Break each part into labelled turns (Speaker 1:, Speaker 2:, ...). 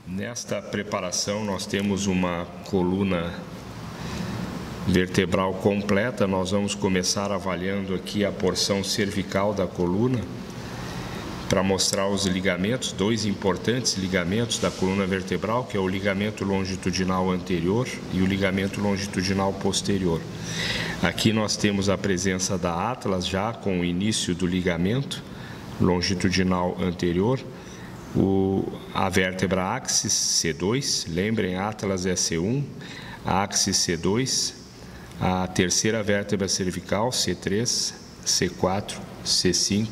Speaker 1: Nesta preparação nós temos uma coluna vertebral completa. Nós vamos começar avaliando aqui a porção cervical da coluna para mostrar os ligamentos, dois importantes ligamentos da coluna vertebral, que é o ligamento longitudinal anterior e o ligamento longitudinal posterior. Aqui nós temos a presença da atlas já com o início do ligamento longitudinal anterior, a vértebra axis C2, lembrem, atlas é C1, a axis C2, a terceira vértebra cervical C3, C4, C5,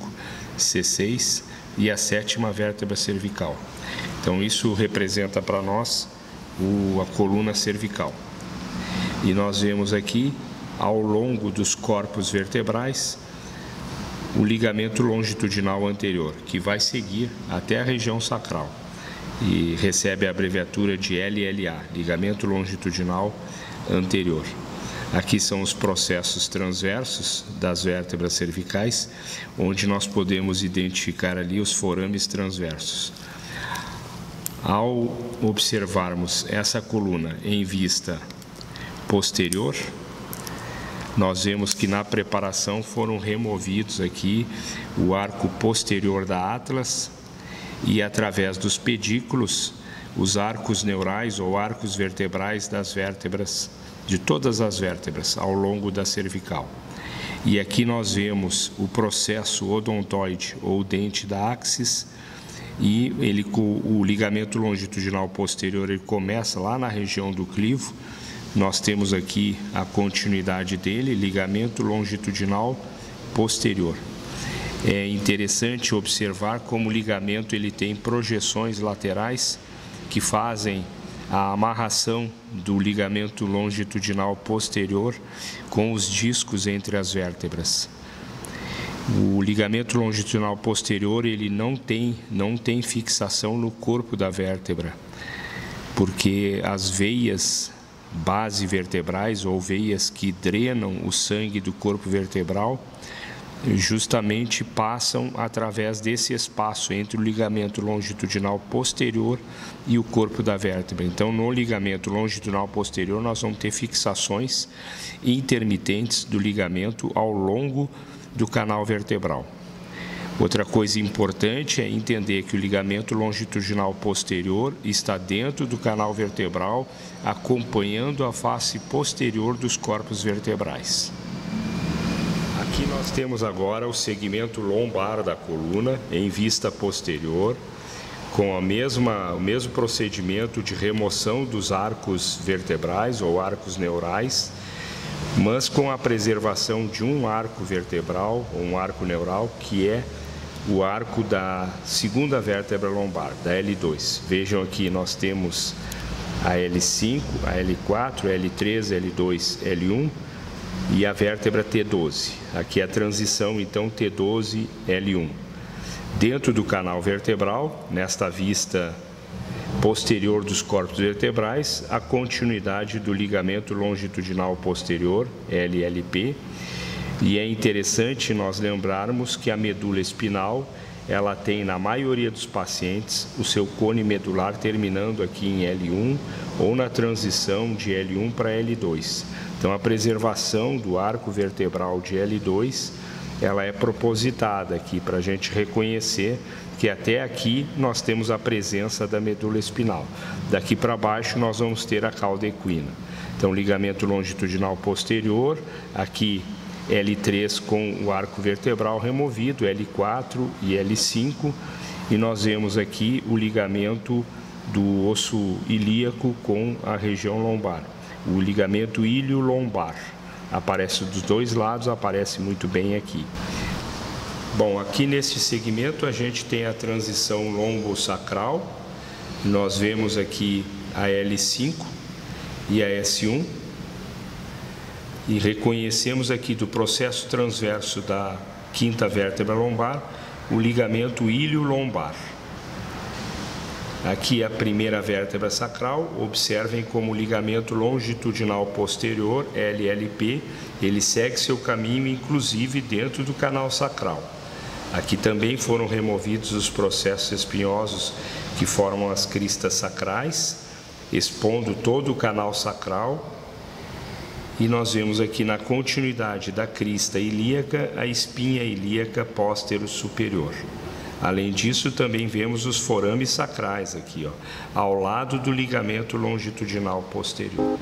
Speaker 1: C6 e a sétima vértebra cervical. Então isso representa para nós a coluna cervical. E nós vemos aqui, ao longo dos corpos vertebrais, o ligamento longitudinal anterior, que vai seguir até a região sacral e recebe a abreviatura de LLA, ligamento longitudinal anterior. Aqui são os processos transversos das vértebras cervicais, onde nós podemos identificar ali os forames transversos. Ao observarmos essa coluna em vista posterior, nós vemos que na preparação foram removidos aqui o arco posterior da atlas e, através dos pedículos, os arcos neurais ou arcos vertebrais das vértebras, de todas as vértebras ao longo da cervical. E aqui nós vemos o processo odontoide ou dente da axis, e o ligamento longitudinal posterior ele começa lá na região do clivo. Nós temos aqui a continuidade dele, ligamento longitudinal posterior. É interessante observar como o ligamento ele tem projeções laterais que fazem a amarração do ligamento longitudinal posterior com os discos entre as vértebras. O ligamento longitudinal posterior ele não tem fixação no corpo da vértebra, porque as veias base vertebrais ou veias que drenam o sangue do corpo vertebral justamente passam através desse espaço entre o ligamento longitudinal posterior e o corpo da vértebra. Então, no ligamento longitudinal posterior, nós vamos ter fixações intermitentes do ligamento ao longo do canal vertebral. Outra coisa importante é entender que o ligamento longitudinal posterior está dentro do canal vertebral, acompanhando a face posterior dos corpos vertebrais. Aqui nós temos agora o segmento lombar da coluna em vista posterior, com o mesmo procedimento de remoção dos arcos vertebrais ou arcos neurais, mas com a preservação de um arco vertebral, ou um arco neural, que é o arco da segunda vértebra lombar, da L2. Vejam aqui, nós temos a L5, a L4, L3, L2, L1 e a vértebra T12. Aqui é a transição, então, T12, L1. Dentro do canal vertebral, nesta vista posterior dos corpos vertebrais, a continuidade do ligamento longitudinal posterior, LLP. E é interessante nós lembrarmos que a medula espinal, ela tem, na maioria dos pacientes, o seu cone medular terminando aqui em L1 ou na transição de L1 para L2. Então, a preservação do arco vertebral de L2, ela é propositada aqui para a gente reconhecer que até aqui nós temos a presença da medula espinal. Daqui para baixo nós vamos ter a cauda equina. Então, ligamento longitudinal posterior, aqui L3 com o arco vertebral removido, L4 e L5, e nós vemos aqui o ligamento do osso ilíaco com a região lombar, o ligamento ilio-lombar. Aparece dos dois lados, aparece muito bem aqui. Bom, aqui nesse segmento a gente tem a transição lombo-sacral, nós vemos aqui a L5 e a S1, e reconhecemos aqui do processo transverso da quinta vértebra lombar o ligamento ilio-lombar. Aqui a primeira vértebra sacral, observem como o ligamento longitudinal posterior, LLP, ele segue seu caminho, inclusive dentro do canal sacral. Aqui também foram removidos os processos espinhosos que formam as cristas sacrais, expondo todo o canal sacral. E nós vemos aqui na continuidade da crista ilíaca a espinha ilíaca póstero superior. Além disso, também vemos os forames sacrais aqui, ó, ao lado do ligamento longitudinal posterior.